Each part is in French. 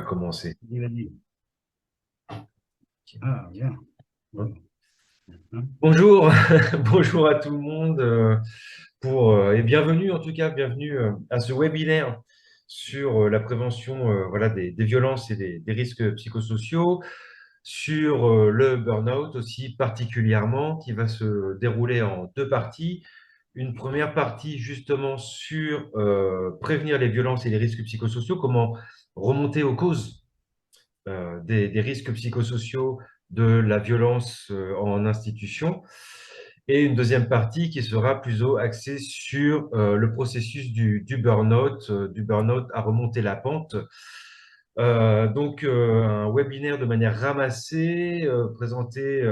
commencer. Vas-y. Ah, bien. Bon. Hein. Bonjour, bonjour à tout le monde et bienvenue en tout cas, bienvenue à ce webinaire sur la prévention voilà, des violences et des risques psychosociaux, sur le burn-out aussi particulièrement, qui va se dérouler en deux parties. Une première partie justement sur prévenir les violences et les risques psychosociaux, comment remonter aux causes des risques psychosociaux, de la violence en institution. Et une deuxième partie qui sera plutôt axée sur le processus du burn-out à remonter la pente. Un webinaire de manière ramassée, présenté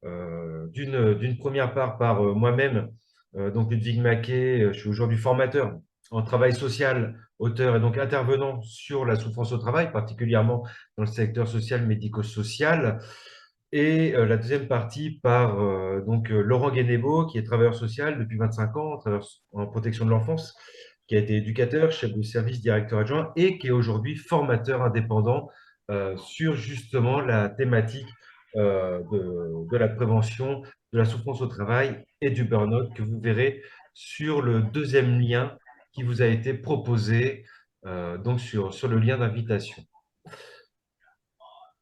d'une première part par moi-même, donc Ludwig Maquet. Je suis aujourd'hui formateur en travail social, auteur et donc intervenant sur la souffrance au travail, particulièrement dans le secteur social, médico-social. Et la deuxième partie par Laurent Guénébeau, qui est travailleur social depuis 25 ans, en protection de l'enfance, qui a été éducateur, chef de service, directeur adjoint, et qui est aujourd'hui formateur indépendant sur justement la thématique de la prévention de la souffrance au travail et du burn-out, que vous verrez sur le deuxième lien qui vous a été proposé donc sur le lien d'invitation.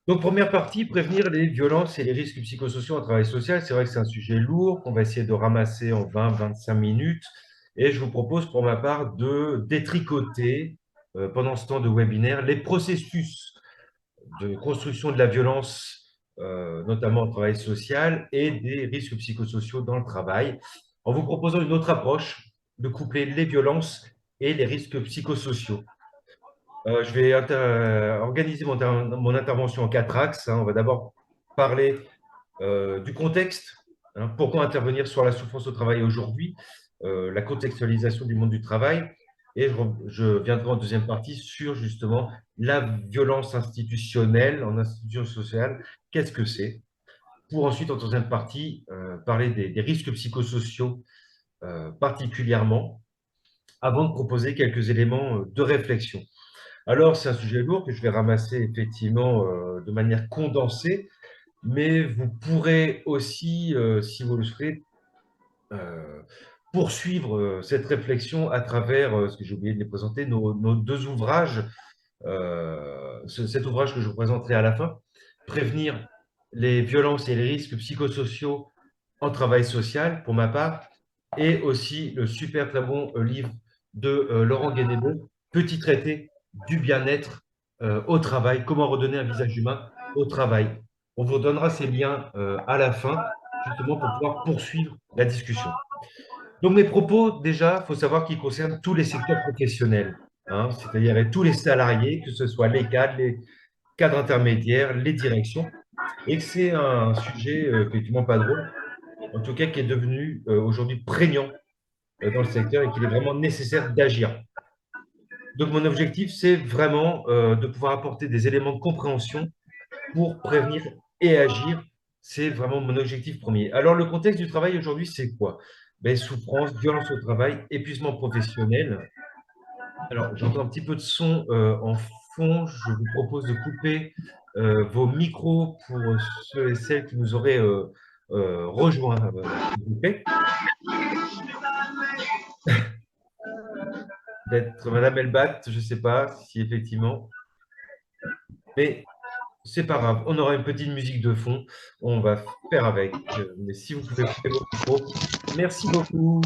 Donc, première partie, prévenir les violences et les risques psychosociaux en travail social. C'est vrai que c'est un sujet lourd qu'on va essayer de ramasser en 20-25 minutes. Et je vous propose pour ma part de détricoter pendant ce temps de webinaire les processus de construction de la violence, notamment au travail social, et des risques psychosociaux dans le travail, en vous proposant une autre approche de coupler les violences et les risques psychosociaux. Je vais organiser mon intervention en quatre axes, hein. On va d'abord parler du contexte, hein, pourquoi intervenir sur la souffrance au travail aujourd'hui, la contextualisation du monde du travail, et je viendrai en deuxième partie sur justement la violence institutionnelle en institution sociale, qu'est-ce que c'est, pour ensuite en deuxième partie parler des risques psychosociaux particulièrement, avant de proposer quelques éléments de réflexion. Alors, c'est un sujet lourd que je vais ramasser effectivement de manière condensée, mais vous pourrez aussi, si vous le souhaitez, poursuivre cette réflexion à travers, ce que j'ai oublié de les présenter, nos deux ouvrages. Cet ouvrage que je vous présenterai à la fin, Prévenir les violences et les risques psychosociaux en travail social, pour ma part, et aussi le super très bon livre de Laurent Guénébeau, Petit traité du bien-être au travail, comment redonner un visage humain au travail. On vous donnera ces liens à la fin, justement pour pouvoir poursuivre la discussion. Donc mes propos, déjà, il faut savoir qu'ils concernent tous les secteurs professionnels, hein, c'est-à-dire tous les salariés, que ce soit les cadres intermédiaires, les directions, et que c'est un sujet effectivement pas drôle, en tout cas qui est devenu aujourd'hui prégnant dans le secteur et qu'il est vraiment nécessaire d'agir. Donc mon objectif, c'est vraiment de pouvoir apporter des éléments de compréhension pour prévenir et agir. C'est vraiment mon objectif premier. Alors le contexte du travail aujourd'hui, c'est quoi? Ben, souffrance, violence au travail, épuisement professionnel. Alors j'entends un petit peu de son en fond. Je vous propose de couper vos micros pour ceux et celles qui nous auraient rejoints, s'il vous plaît. D'être Madame Elbat, je ne sais pas si effectivement, mais c'est pas grave, on aura une petite musique de fond, on va faire avec. Mais si vous pouvez couper vos micros, merci beaucoup.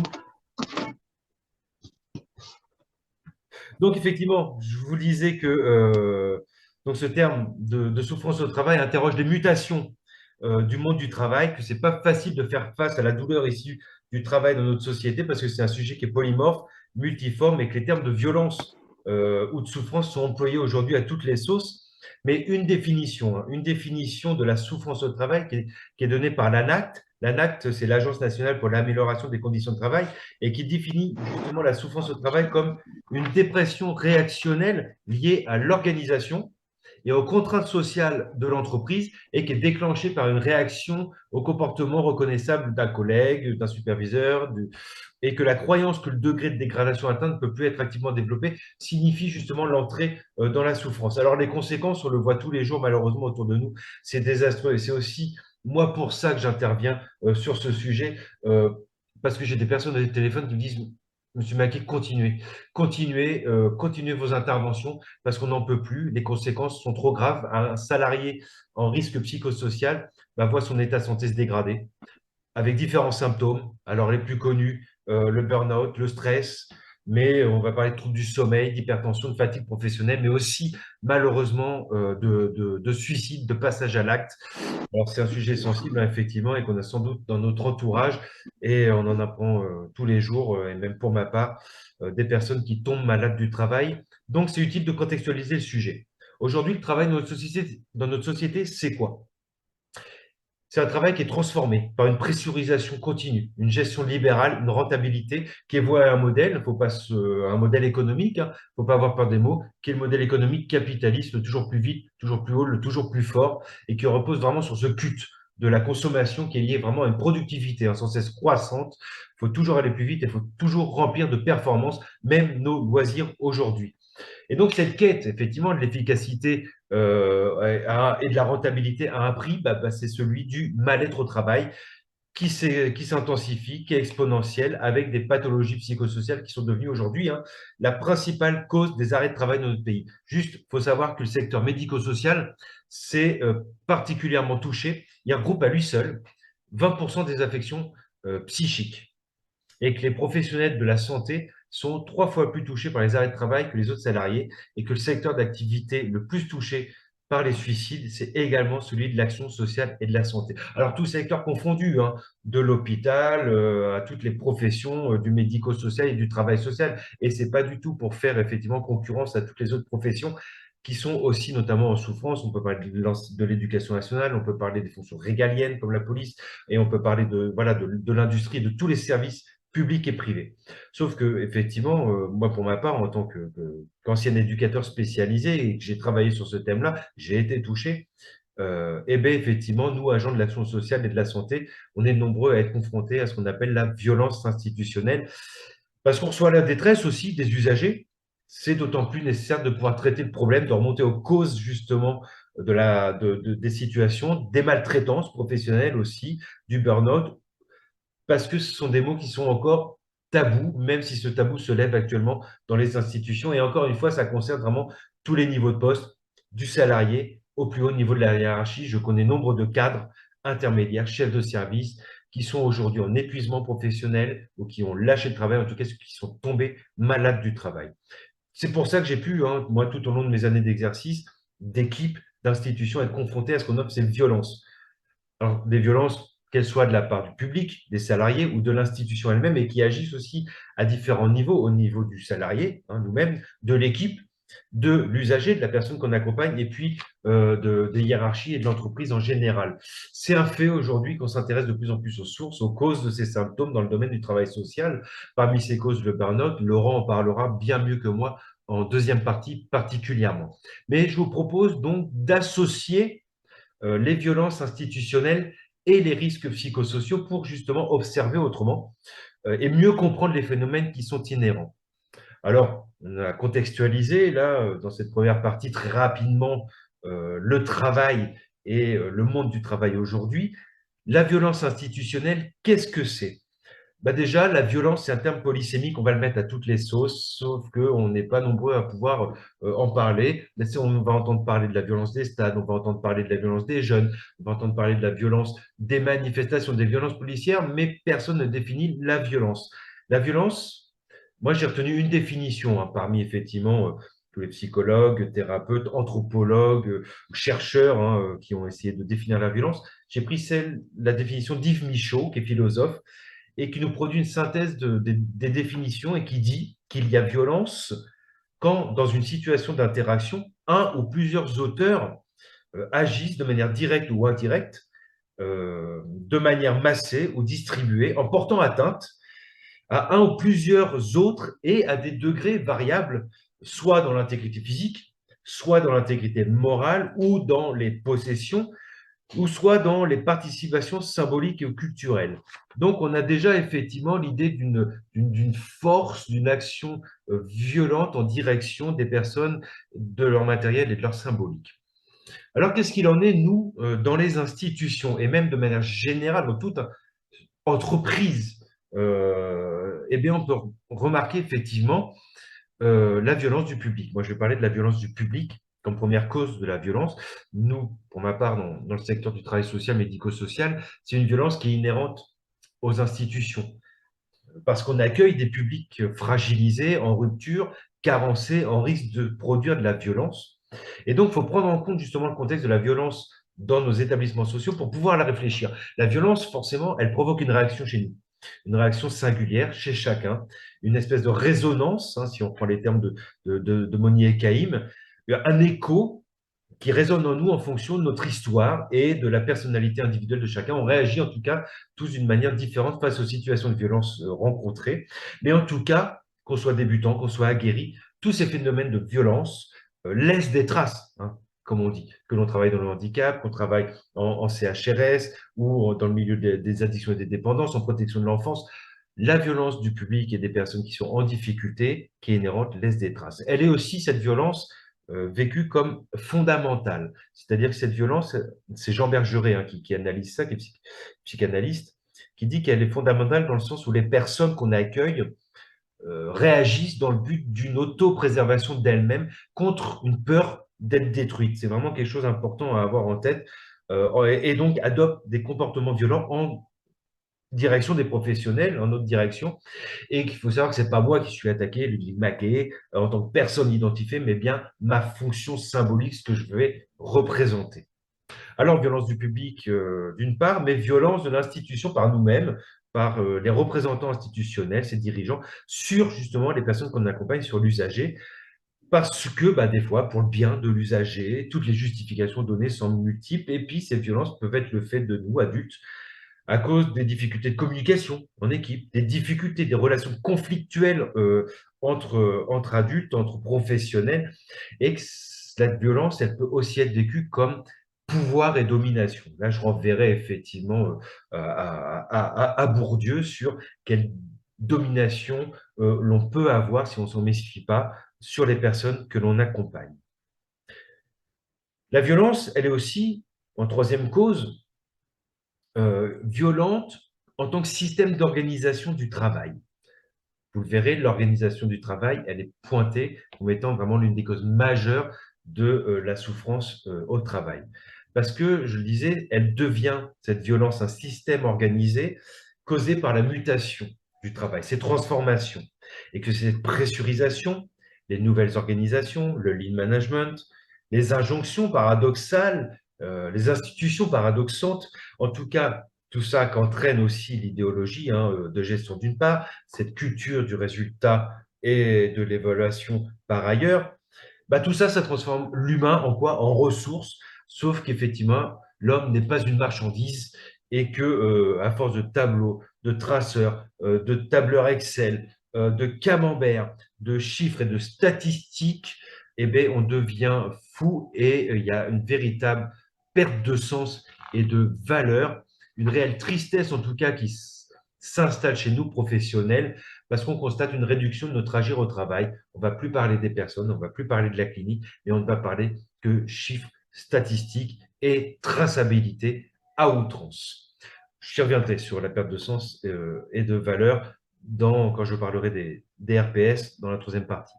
Donc effectivement, je vous disais que donc ce terme de souffrance au travail interroge les mutations du monde du travail, que c'est pas facile de faire face à la douleur issue du travail dans notre société parce que c'est un sujet qui est polymorphe, multiforme et que les termes de violence ou de souffrance sont employés aujourd'hui à toutes les sauces. Mais une définition de la souffrance au travail qui est donnée par l'ANACT. L'ANACT, c'est l'Agence nationale pour l'amélioration des conditions de travail et qui définit justement la souffrance au travail comme une dépression réactionnelle liée à l'organisation et aux contraintes sociales de l'entreprise et qui est déclenchée par une réaction au comportement reconnaissable d'un collègue, d'un superviseur, et que la croyance que le degré de dégradation atteint ne peut plus être activement développé signifie justement l'entrée dans la souffrance. Alors les conséquences, on le voit tous les jours malheureusement autour de nous, c'est désastreux et c'est aussi moi pour ça que j'interviens sur ce sujet parce que j'ai des personnes au téléphone qui me disent Monsieur Mackey, continuez vos interventions parce qu'on n'en peut plus. Les conséquences sont trop graves. Un salarié en risque psychosocial voit son état de santé se dégrader avec différents symptômes. Alors, les plus connus, le burn-out, le stress, mais on va parler de troubles du sommeil, d'hypertension, de fatigue professionnelle, mais aussi, malheureusement, de suicide, de passage à l'acte. Alors, c'est un sujet sensible, hein, effectivement, et qu'on a sans doute dans notre entourage, et on en apprend tous les jours, et même pour ma part, des personnes qui tombent malades du travail. Donc, c'est utile de contextualiser le sujet. Aujourd'hui, le travail dans notre société, c'est quoi? C'est un travail qui est transformé par une pressurisation continue, une gestion libérale, une rentabilité qui est vouée à un modèle, faut pas un modèle économique, hein, faut pas avoir peur des mots, qui est le modèle économique capitaliste, le toujours plus vite, toujours plus haut, le toujours plus fort, et qui repose vraiment sur ce culte de la consommation qui est lié vraiment à une productivité sans cesse croissante. Il faut toujours aller plus vite et il faut toujours remplir de performances, même nos loisirs aujourd'hui. Et donc, cette quête, effectivement, de l'efficacité et de la rentabilité à un prix, c'est celui du mal-être au travail qui s'intensifie, qui est exponentiel, avec des pathologies psychosociales qui sont devenues aujourd'hui la principale cause des arrêts de travail dans notre pays. Juste, il faut savoir que le secteur médico-social, c'est particulièrement touché. Il regroupe à lui seul 20% des affections psychiques et que les professionnels de la santé sont 3 fois plus touchés par les arrêts de travail que les autres salariés et que le secteur d'activité le plus touché par les suicides, c'est également celui de l'action sociale et de la santé. Alors, tous secteurs confondus, hein, de l'hôpital à toutes les professions du médico-social et du travail social. Et ce n'est pas du tout pour faire effectivement concurrence à toutes les autres professions qui sont aussi notamment en souffrance. On peut parler de l'éducation nationale, on peut parler des fonctions régaliennes comme la police, et on peut parler voilà, de l'industrie, de tous les services public et privé. Sauf que, effectivement, moi, pour ma part, en tant qu'ancien éducateur spécialisé et que j'ai travaillé sur ce thème-là, j'ai été touché. Et bien, effectivement, nous, agents de l'action sociale et de la santé, on est nombreux à être confrontés à ce qu'on appelle la violence institutionnelle, parce qu'on reçoit la détresse aussi des usagers. C'est d'autant plus nécessaire de pouvoir traiter le problème, de remonter aux causes justement des situations, des maltraitances professionnelles aussi, du burn-out, parce que ce sont des mots qui sont encore tabous, même si ce tabou se lève actuellement dans les institutions. Et encore une fois, ça concerne vraiment tous les niveaux de poste, du salarié au plus haut niveau de la hiérarchie. Je connais nombre de cadres intermédiaires, chefs de service, qui sont aujourd'hui en épuisement professionnel ou qui ont lâché le travail, en tout cas ceux qui sont tombés malades du travail. C'est pour ça que j'ai pu, moi, tout au long de mes années d'exercice, d'équipe, d'institutions, être confronté à ce qu'on appelle ces violences. Alors, des violences, qu'elles soient de la part du public, des salariés ou de l'institution elle-même, et qui agissent aussi à différents niveaux, au niveau du salarié, nous-mêmes, de l'équipe, de l'usager, de la personne qu'on accompagne, et puis des hiérarchies et de l'entreprise en général. C'est un fait aujourd'hui qu'on s'intéresse de plus en plus aux sources, aux causes de ces symptômes dans le domaine du travail social. Parmi ces causes, le burn-out, Laurent en parlera bien mieux que moi en deuxième partie particulièrement. Mais je vous propose donc d'associer les violences institutionnelles et les risques psychosociaux pour justement observer autrement et mieux comprendre les phénomènes qui sont inhérents. Alors, on a contextualisé là, dans cette première partie, très rapidement, le travail et le monde du travail aujourd'hui. La violence institutionnelle, qu'est-ce que c'est? Déjà, la violence, c'est un terme polysémique, on va le mettre à toutes les sauces, sauf qu'on n'est pas nombreux à pouvoir en parler. On va entendre parler de la violence des stades, on va entendre parler de la violence des jeunes, on va entendre parler de la violence des manifestations, des violences policières, mais personne ne définit la violence. La violence, moi j'ai retenu une définition parmi effectivement tous les psychologues, thérapeutes, anthropologues, chercheurs qui ont essayé de définir la violence. J'ai pris la définition d'Yves Michaud, qui est philosophe, et qui nous produit une synthèse des définitions et qui dit qu'il y a violence quand, dans une situation d'interaction, un ou plusieurs auteurs agissent de manière directe ou indirecte, de manière massée ou distribuée, en portant atteinte à un ou plusieurs autres et à des degrés variables, soit dans l'intégrité physique, soit dans l'intégrité morale ou dans les possessions, ou soit dans les participations symboliques et culturelles. Donc, on a déjà effectivement l'idée d'une force, d'une action violente en direction des personnes, de leur matériel et de leur symbolique. Alors, qu'est-ce qu'il en est, nous, dans les institutions, et même de manière générale, dans toute entreprise? Eh bien, on peut remarquer effectivement la violence du public. Moi, je vais parler de la violence du public comme première cause de la violence. Nous, pour ma part, dans le secteur du travail social, médico-social, c'est une violence qui est inhérente aux institutions, parce qu'on accueille des publics fragilisés, en rupture, carencés, en risque de produire de la violence. Et donc, il faut prendre en compte justement le contexte de la violence dans nos établissements sociaux pour pouvoir la réfléchir. La violence, forcément, elle provoque une réaction chez nous, une réaction singulière chez chacun, une espèce de résonance, hein, si on prend les termes de Monier et Caïm, un écho qui résonne en nous en fonction de notre histoire et de la personnalité individuelle de chacun. On réagit en tout cas tous d'une manière différente face aux situations de violence rencontrées. Mais en tout cas, qu'on soit débutant, qu'on soit aguerri, tous ces phénomènes de violence laissent des traces, hein, comme on dit, que l'on travaille dans le handicap, qu'on travaille en CHRS ou dans le milieu des addictions et des dépendances, en protection de l'enfance. La violence du public et des personnes qui sont en difficulté, qui est inhérente, laisse des traces. Elle est aussi, cette violence, vécue comme fondamentale. C'est-à-dire que cette violence, c'est Jean Bergeret, hein, qui analyse ça, qui est psychanalyste, qui dit qu'elle est fondamentale dans le sens où les personnes qu'on accueille réagissent dans le but d'une autopréservation d'elles-mêmes contre une peur d'être détruite. C'est vraiment quelque chose d'important à avoir en tête, et donc adoptent des comportements violents en direction des professionnels, en notre direction, et qu'il faut savoir que c'est pas moi qui suis attaqué, Ludwig Maquet, en tant que personne identifiée, mais bien ma fonction symbolique, ce que je vais représenter. Alors, violence du public d'une part, mais violence de l'institution par nous-mêmes, par les représentants institutionnels, ces dirigeants, sur justement les personnes qu'on accompagne, sur l'usager, parce que bah, des fois, pour le bien de l'usager, toutes les justifications données sont multiples, et puis ces violences peuvent être le fait de nous, adultes, à cause des difficultés de communication en équipe, des difficultés, des relations conflictuelles entre adultes, entre professionnels, et que cette violence, elle peut aussi être vécue comme pouvoir et domination. Là, je renverrai effectivement à Bourdieu sur quelle domination l'on peut avoir si on ne s'en méfie pas sur les personnes que l'on accompagne. La violence, elle est aussi, en troisième cause, violente en tant que système d'organisation du travail. Vous le verrez, l'organisation du travail, elle est pointée comme étant vraiment l'une des causes majeures de la souffrance au travail. Parce que, je le disais, elle devient, cette violence, un système organisé causé par la mutation du travail, ces transformations. Et que cette pressurisation, les nouvelles organisations, le lean management, les injonctions paradoxales, les institutions paradoxantes, en tout cas, tout ça qu'entraîne aussi l'idéologie, hein, de gestion d'une part, cette culture du résultat et de l'évaluation par ailleurs, bah, tout ça, ça transforme l'humain en quoi? En ressource, sauf qu'effectivement, l'homme n'est pas une marchandise et que, à force de tableaux, de traceurs, de tableurs Excel, de camemberts, de chiffres et de statistiques, eh bien, on devient fou et il y a une véritable perte de sens et de valeur, une réelle tristesse en tout cas qui s'installe chez nous professionnels parce qu'on constate une réduction de notre agir au travail. On ne va plus parler des personnes, on ne va plus parler de la clinique, mais on ne va parler que chiffres, statistiques et traçabilité à outrance. Je reviendrai sur la perte de sens et de valeur quand je parlerai des RPS dans la troisième partie.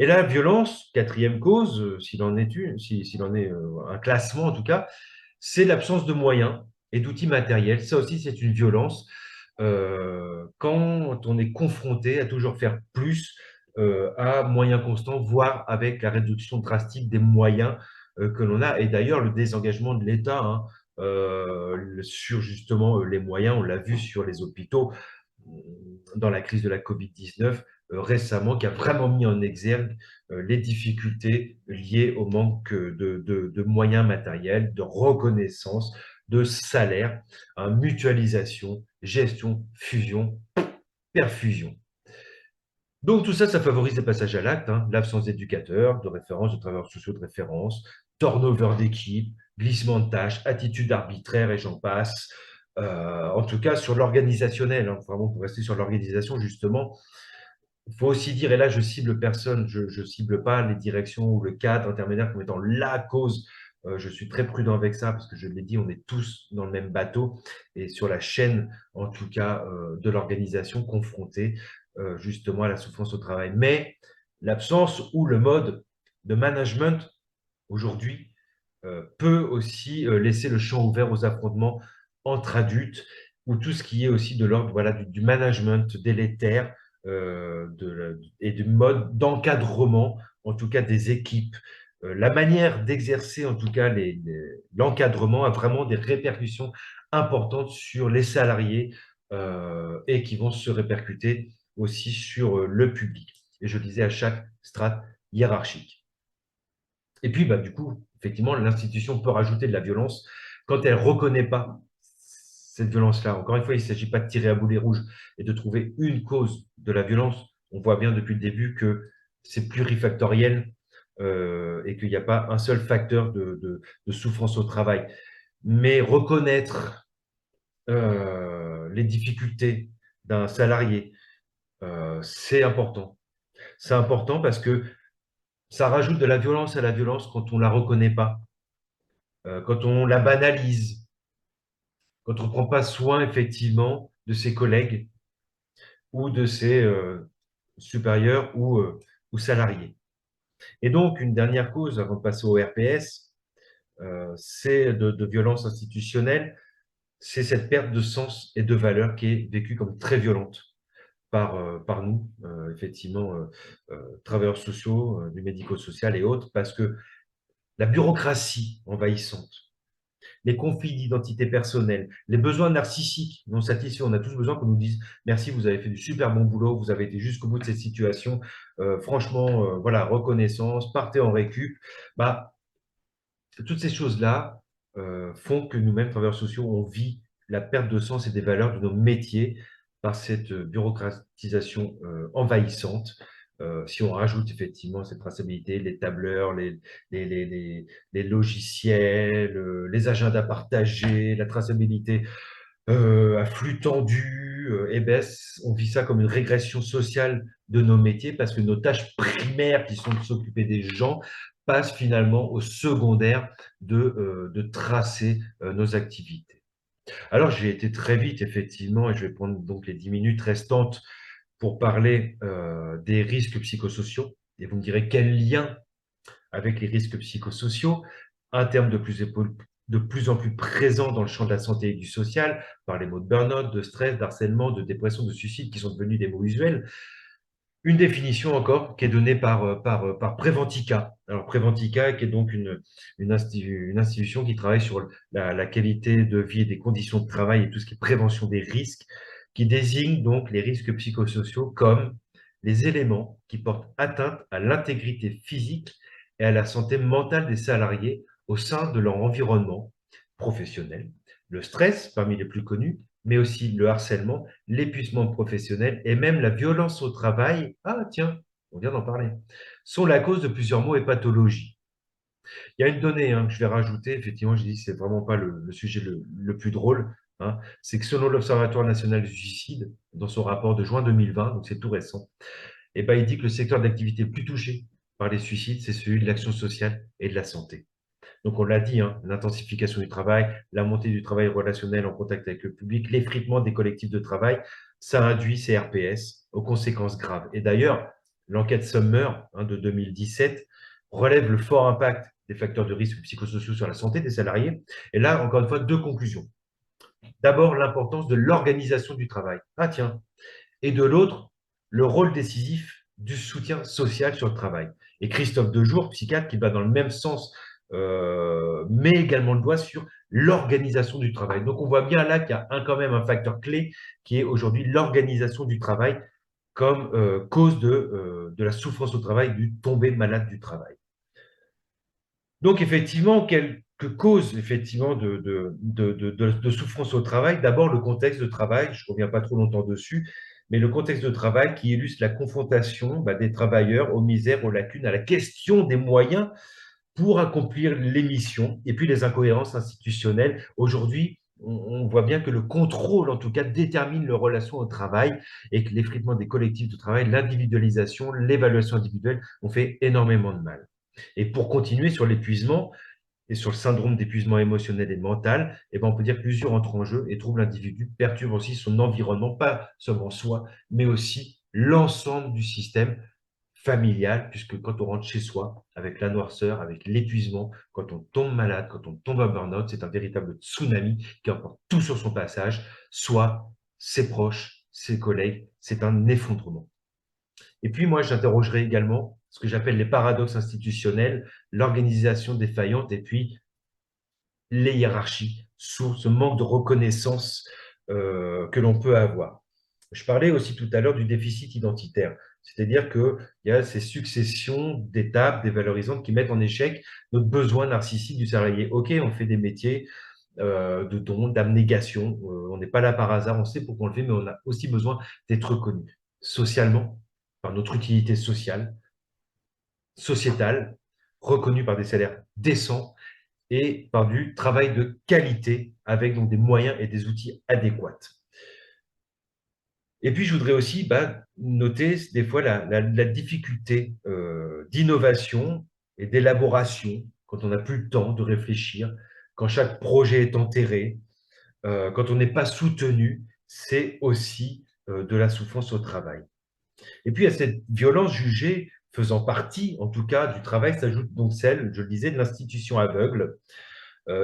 Et la violence, quatrième cause, s'il en est une, s'il en est un classement en tout cas, c'est l'absence de moyens et d'outils matériels. Ça aussi, c'est une violence quand on est confronté à toujours faire plus à moyens constants, voire avec la réduction drastique des moyens que l'on a. Et d'ailleurs, le désengagement de l'État, hein, sur justement les moyens, on l'a vu sur les hôpitaux dans la crise de la Covid-19 récemment, qui a vraiment mis en exergue les difficultés liées au manque de moyens matériels, de reconnaissance, de salaire, hein, mutualisation, gestion, fusion, perfusion. Donc tout ça, ça favorise les passages à l'acte, hein, l'absence d'éducateurs, de référence, de travailleurs sociaux de référence, turnover d'équipe, glissement de tâches, attitude arbitraire et j'en passe. En tout cas, sur l'organisationnel, hein, vraiment pour rester sur l'organisation, justement, il faut aussi dire, et là je cible personne, je ne cible pas les directions ou le cadre intermédiaire comme étant la cause. Je suis très prudent avec ça parce que je l'ai dit, on est tous dans le même bateau et sur la chaîne, en tout cas, de l'organisation confrontée justement à la souffrance au travail. Mais l'absence ou le mode de management aujourd'hui peut aussi laisser le champ ouvert aux affrontements entre adultes ou tout ce qui est aussi de l'ordre voilà, du management délétère et du mode d'encadrement, en tout cas des équipes. La manière d'exercer, en tout cas, l'encadrement a vraiment des répercussions importantes sur les salariés et qui vont se répercuter aussi sur le public. Et je disais à chaque strate hiérarchique. Et puis, bah, du coup, effectivement, l'institution peut rajouter de la violence quand elle ne reconnaît pas cette violence-là. Encore une fois, il ne s'agit pas de tirer à boulet rouge et de trouver une cause de la violence. On voit bien depuis le début que c'est plurifactoriel et qu'il n'y a pas un seul facteur de souffrance au travail. Mais reconnaître les difficultés d'un salarié, c'est important. C'est important parce que ça rajoute de la violence à la violence quand on ne la reconnaît pas, quand on la banalise, quand on ne prend pas soin effectivement de ses collègues ou de ses supérieurs ou salariés. Et donc, une dernière cause, avant de passer au RPS, c'est de violence institutionnelle, c'est cette perte de sens et de valeur qui est vécue comme très violente par nous, effectivement, travailleurs sociaux, du médico-social et autres, parce que la bureaucratie envahissante, les conflits d'identité personnelle, les besoins narcissiques non satisfaits. On a tous besoin qu'on nous dise merci, vous avez fait du super bon boulot, vous avez été jusqu'au bout de cette situation. Franchement, voilà, reconnaissance, partez en récup. Bah, toutes ces choses-là font que nous-mêmes, travailleurs sociaux, on vit la perte de sens et des valeurs de nos métiers par cette bureaucratisation envahissante. Si on rajoute effectivement cette traçabilité, les tableurs, les, les- les- les logiciels, les agendas partagés, la traçabilité à flux tendu, eh ben, on vit ça comme une régression sociale de nos métiers parce que nos tâches primaires qui sont de s'occuper des gens passent finalement au secondaire de tracer nos activités. Alors, j'ai été très vite, effectivement, et je vais prendre donc les 10 minutes restantes pour parler des risques psychosociaux. Et vous me direz quel lien avec les risques psychosociaux, un terme de plus en plus présent dans le champ de la santé et du social, par les mots de burn-out, de stress, d'harcèlement, de dépression, de suicide, qui sont devenus des mots usuels. Une définition encore qui est donnée par Preventica. Alors, Preventica, qui est donc une institution qui travaille sur la qualité de vie et des conditions de travail et tout ce qui est prévention des risques, qui désigne donc les risques psychosociaux comme les éléments qui portent atteinte à l'intégrité physique et à la santé mentale des salariés au sein de leur environnement professionnel. Le stress, parmi les plus connus, mais aussi le harcèlement, l'épuisement professionnel et même la violence au travail, ah tiens, on vient d'en parler, sont la cause de plusieurs maux et pathologies. Il y a une donnée que je vais rajouter, effectivement, je dis que c'est vraiment pas le sujet le plus drôle, c'est que selon l'Observatoire national du suicide, dans son rapport de juin 2020, donc c'est tout récent, eh ben, il dit que le secteur d'activité le plus touché par les suicides, c'est celui de l'action sociale et de la santé. Donc, on l'a dit, l'intensification du travail, la montée du travail relationnel en contact avec le public, l'effritement des collectifs de travail, ça induit ces RPS aux conséquences graves. Et d'ailleurs, l'enquête Summer de 2017 relève le fort impact des facteurs de risque psychosociaux sur la santé des salariés. Et là, encore une fois, deux conclusions. D'abord, l'importance de l'organisation du travail. Ah tiens. Et de l'autre, le rôle décisif du soutien social sur le travail. Et Christophe Dejour, psychiatre, qui va dans le même sens, met également le doigt sur l'organisation du travail. Donc, on voit bien là qu'il y a quand même un facteur clé qui est aujourd'hui l'organisation du travail comme cause de la souffrance au travail, du tomber malade du travail. Donc, effectivement, quelques causes effectivement, de souffrance au travail. D'abord, le contexte de travail, je ne reviens pas trop longtemps dessus, mais le contexte de travail qui illustre la confrontation des travailleurs aux misères, aux lacunes, à la question des moyens pour accomplir les missions, et puis les incohérences institutionnelles. Aujourd'hui, on voit bien que le contrôle, en tout cas, détermine les relations au travail et que l'effritement des collectifs de travail, l'individualisation, l'évaluation individuelle ont fait énormément de mal. Et pour continuer sur l'épuisement et sur le syndrome d'épuisement émotionnel et mental, on peut dire que l'usure entre en jeu et trouble l'individu, perturbe aussi son environnement, pas seulement soi, mais aussi l'ensemble du système familial, puisque quand on rentre chez soi, avec la noirceur, avec l'épuisement, quand on tombe malade, quand on tombe à burn-out, c'est un véritable tsunami qui emporte tout sur son passage, soit ses proches, ses collègues, c'est un effondrement. Et puis moi, j'interrogerai également ce que j'appelle les paradoxes institutionnels, l'organisation défaillante et puis les hiérarchies, sous ce manque de reconnaissance que l'on peut avoir. Je parlais aussi tout à l'heure du déficit identitaire, c'est-à-dire qu'il y a ces successions d'étapes dévalorisantes qui mettent en échec notre besoin narcissique du salarié. Ok, on fait des métiers de don, d'abnégation, on n'est pas là par hasard, on sait pourquoi on le fait, mais on a aussi besoin d'être reconnu socialement, par notre utilité sociale, sociétale, reconnu par des salaires décents, et par du travail de qualité avec donc des moyens et des outils adéquats. Et puis, je voudrais aussi noter des fois la difficulté d'innovation et d'élaboration quand on n'a plus le temps de réfléchir, quand chaque projet est enterré, quand on n'est pas soutenu, c'est aussi de la souffrance au travail. Et puis, à cette violence jugée faisant partie, en tout cas, du travail, s'ajoute donc celle, je le disais, de l'institution aveugle,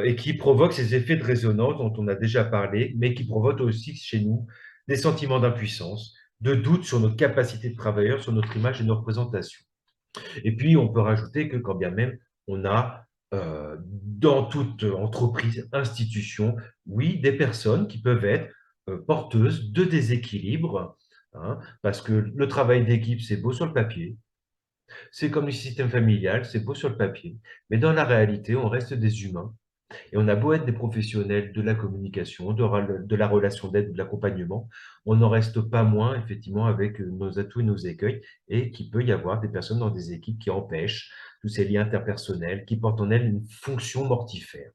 et qui provoque ces effets de résonance dont on a déjà parlé, mais qui provoque aussi chez nous des sentiments d'impuissance, de doute sur notre capacité de travailleur, sur notre image et nos représentations. Et puis, on peut rajouter que quand bien même on a dans toute entreprise, institution, oui, des personnes qui peuvent être porteuses de déséquilibre, hein, parce que le travail d'équipe, c'est beau sur le papier, c'est comme le système familial, c'est beau sur le papier, mais dans la réalité, on reste des humains et on a beau être des professionnels de la communication, de la relation d'aide, de l'accompagnement, on n'en reste pas moins, effectivement, avec nos atouts et nos écueils, et qu'il peut y avoir des personnes dans des équipes qui empêchent tous ces liens interpersonnels, qui portent en elles une fonction mortifère.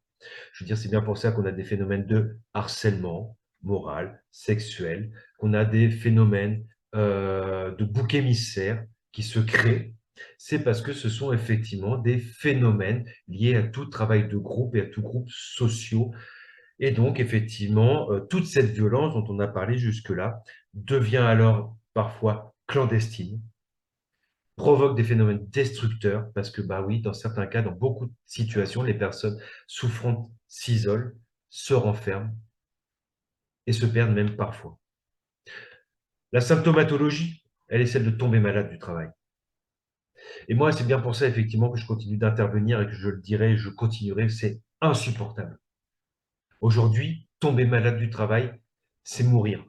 Je veux dire, c'est bien pour ça qu'on a des phénomènes de harcèlement moral, sexuel, qu'on a des phénomènes de bouc émissaire qui se créent. C'est parce que ce sont effectivement des phénomènes liés à tout travail de groupe et à tout groupe social. Et donc, effectivement, toute cette violence dont on a parlé jusque-là devient alors parfois clandestine, provoque des phénomènes destructeurs, parce que, bah oui, dans certains cas, dans beaucoup de situations, les personnes souffrantes s'isolent, se renferment et se perdent même parfois. La symptomatologie, elle est celle de tomber malade du travail. Et moi, c'est bien pour ça, effectivement, que je continue d'intervenir et que je le dirai, je continuerai, c'est insupportable. Aujourd'hui, tomber malade du travail, c'est mourir.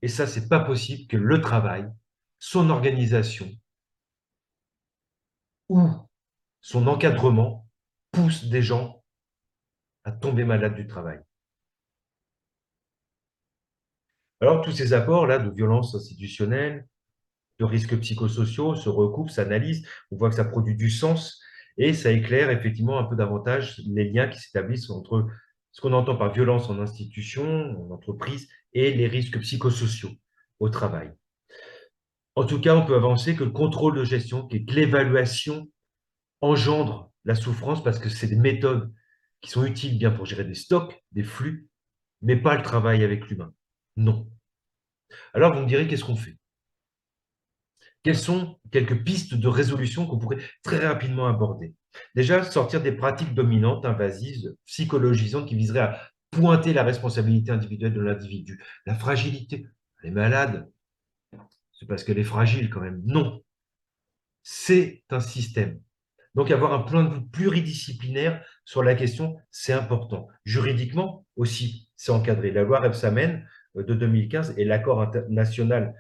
Et ça, c'est pas possible que le travail, son organisation ou son encadrement pousse des gens à tomber malade du travail. Alors, tous ces apports-là de violence institutionnelle, de risques psychosociaux se recoupent, s'analysent, on voit que ça produit du sens et ça éclaire effectivement un peu davantage les liens qui s'établissent entre ce qu'on entend par violence en institution, en entreprise, et les risques psychosociaux au travail. En tout cas, on peut avancer que le contrôle de gestion, que l'évaluation engendre la souffrance parce que c'est des méthodes qui sont utiles bien pour gérer des stocks, des flux, mais pas le travail avec l'humain. Non. Alors, vous me direz, qu'est-ce qu'on fait? Quelles sont quelques pistes de résolution qu'on pourrait très rapidement aborder? Déjà, sortir des pratiques dominantes, invasives, psychologisantes qui viseraient à pointer la responsabilité individuelle de l'individu. La fragilité. Elle est malade, c'est parce qu'elle est fragile quand même. Non, c'est un système. Donc, avoir un point de vue pluridisciplinaire sur la question, c'est important. Juridiquement aussi, c'est encadré. La loi Rebsamen de 2015 et l'accord national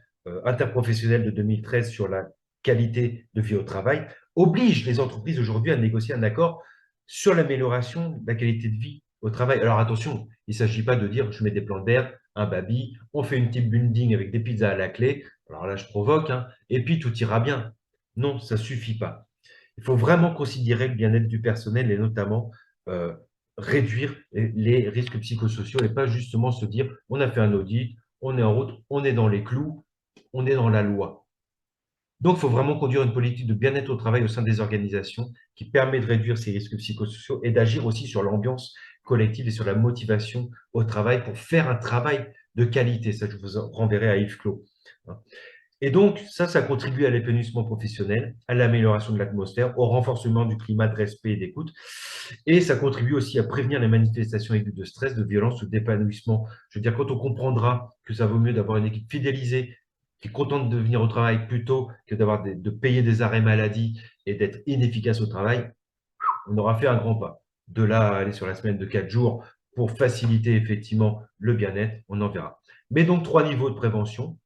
interprofessionnel de 2013 sur la qualité de vie au travail obligent les entreprises aujourd'hui à négocier un accord sur l'amélioration de la qualité de vie au travail. Alors attention, il ne s'agit pas de dire je mets des plans d'air, un baby, on fait une team building avec des pizzas à la clé. Alors là, je provoque, hein, et puis tout ira bien. Non, ça ne suffit pas. Il faut vraiment considérer le bien-être du personnel et notamment euh, réduire les risques psychosociaux et pas justement se dire on a fait un audit, on est en route, on est dans les clous, on est dans la loi. Donc, il faut vraiment conduire une politique de bien-être au travail au sein des organisations qui permet de réduire ces risques psychosociaux et d'agir aussi sur l'ambiance collective et sur la motivation au travail pour faire un travail de qualité. Ça, je vous renverrai à Yves Clos. Et donc, ça contribue à l'épanouissement professionnel, à l'amélioration de l'atmosphère, au renforcement du climat de respect et d'écoute. Et ça contribue aussi à prévenir les manifestations aiguës de stress, de violence ou d'épanouissement. Je veux dire, quand on comprendra que ça vaut mieux d'avoir une équipe fidélisée, qui est contente de venir au travail plutôt que de payer des arrêts maladie et d'être inefficace au travail, on aura fait un grand pas. De là à aller sur la semaine de 4 jours pour faciliter effectivement le bien-être, on en verra. Mais donc, 3 niveaux de prévention.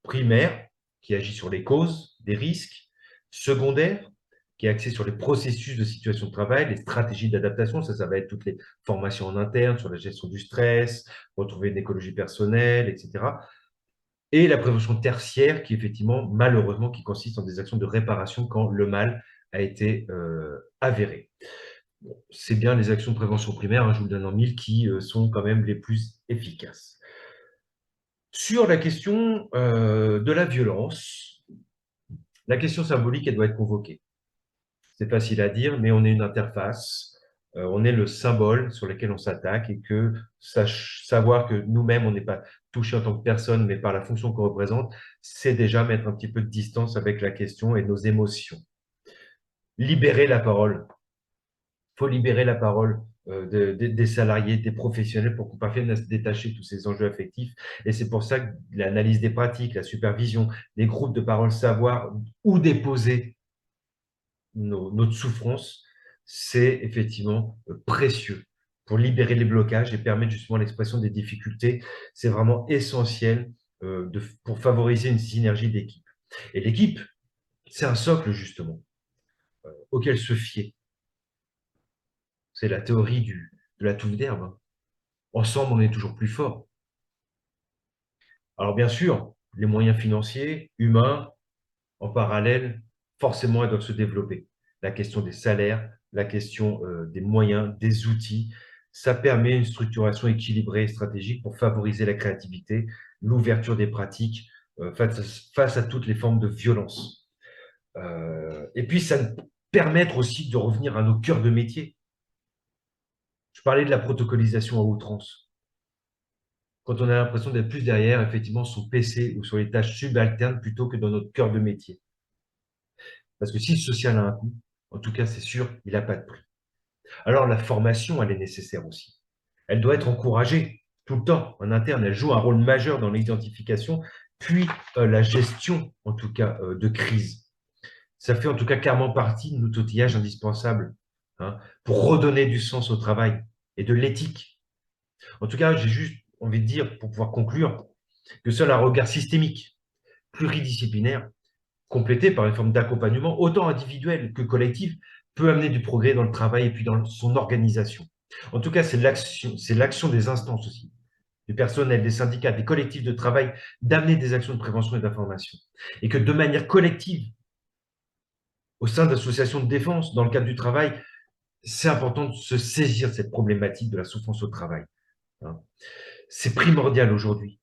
Primaire, qui agit sur les causes des risques. Secondaire, qui est axé sur les processus de situation de travail, les stratégies d'adaptation. Ça va être toutes les formations en interne sur la gestion du stress, retrouver une écologie personnelle, etc. Et la prévention tertiaire, qui effectivement, malheureusement, qui consiste en des actions de réparation quand le mal a été avéré. Bon, c'est bien les actions de prévention primaire, hein, je vous le donne en mille, qui sont quand même les plus efficaces. Sur la question de la violence, la question symbolique, elle doit être convoquée. C'est facile à dire, mais on est une interface, on est le symbole sur lequel on s'attaque et que savoir que nous-mêmes, on n'est pas touché en tant que personne, mais par la fonction qu'on représente, c'est déjà mettre un petit peu de distance avec la question et nos émotions. Libérer la parole. Il faut libérer la parole des salariés, des professionnels pour qu'on parvienne à se détacher de tous ces enjeux affectifs. Et c'est pour ça que l'analyse des pratiques, la supervision, les groupes de parole, savoir où déposer notre souffrance, c'est effectivement précieux pour libérer les blocages et permettre justement l'expression des difficultés. C'est vraiment essentiel pour favoriser une synergie d'équipe. Et l'équipe, c'est un socle justement auquel se fier. C'est la théorie de la touffe d'herbe. Ensemble, on est toujours plus fort. Alors bien sûr, les moyens financiers, humains, en parallèle, forcément, elles doivent se développer. La question des salaires, la question des moyens, des outils, ça permet une structuration équilibrée et stratégique pour favoriser la créativité, l'ouverture des pratiques face à toutes les formes de violence. Et puis, ça permettre aussi de revenir à nos cœurs de métier. Je parlais de la protocolisation à outrance. Quand on a l'impression d'être plus derrière, effectivement, son PC ou sur les tâches subalternes plutôt que dans notre cœur de métier. Parce que si le social a un coût, en tout cas, c'est sûr, il n'a pas de prix. Alors, la formation, elle est nécessaire aussi. Elle doit être encouragée tout le temps en interne. Elle joue un rôle majeur dans l'identification, puis la gestion, en tout cas, de crise. Ça fait en tout cas clairement partie de notre outillage indispensable hein, pour redonner du sens au travail et de l'éthique. En tout cas, j'ai juste envie de dire, pour pouvoir conclure, que seul un regard systémique, pluridisciplinaire, complété par une forme d'accompagnement, autant individuel que collectif, peut amener du progrès dans le travail et puis dans son organisation. En tout cas, c'est l'action des instances aussi, du personnel, des syndicats, des collectifs de travail, d'amener des actions de prévention et d'information. Et que de manière collective, au sein d'associations de défense, dans le cadre du travail, c'est important de se saisir de cette problématique de la souffrance au travail. Hein. C'est primordial aujourd'hui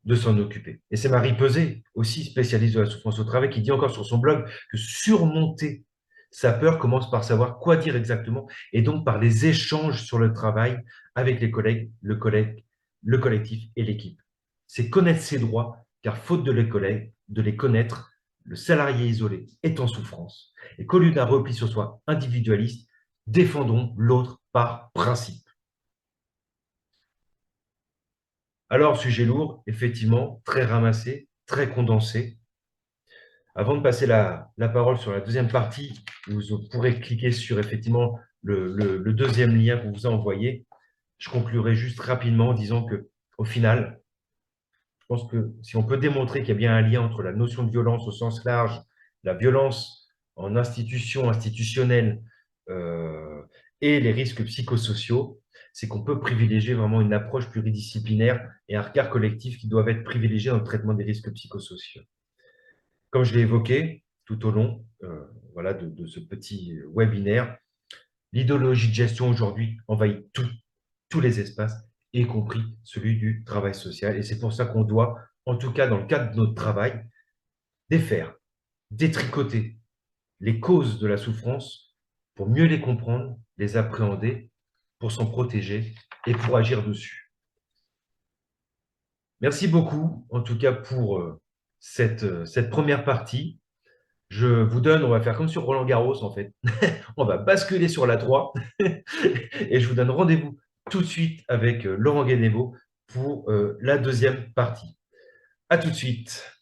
de s'en occuper. Et c'est Marie Peset, aussi spécialiste de la souffrance au travail, qui dit encore sur son blog que surmonter sa peur commence par savoir quoi dire exactement et donc par les échanges sur le travail avec les collègues, le collectif et l'équipe. C'est connaître ses droits, car faute de les connaître, le salarié isolé est en souffrance. Et qu'au lieu d'un repli sur soi individualiste, défendons l'autre par principe. Alors, sujet lourd, effectivement, très ramassé, très condensé. Avant de passer la parole sur la deuxième partie, vous pourrez cliquer sur effectivement le deuxième lien qu'on vous a envoyé. Je conclurai juste rapidement en disant que, au final, je pense que si on peut démontrer qu'il y a bien un lien entre la notion de violence au sens large, la violence en institution, institutionnelle, et les risques psychosociaux, c'est qu'on peut privilégier vraiment une approche pluridisciplinaire et un regard collectif qui doivent être privilégiés dans le traitement des risques psychosociaux. Comme je l'ai évoqué tout au long voilà, de ce petit webinaire, l'idéologie de gestion aujourd'hui envahit tous les espaces, y compris celui du travail social. Et c'est pour ça qu'on doit, en tout cas dans le cadre de notre travail, défaire, détricoter les causes de la souffrance pour mieux les comprendre, les appréhender, pour s'en protéger et pour agir dessus. Merci beaucoup, en tout cas, pour cette première partie. Je vous donne, on va faire comme sur Roland-Garros, en fait. On va basculer sur la 3 et je vous donne rendez-vous tout de suite avec Laurent Guénéveau pour la deuxième partie. À tout de suite.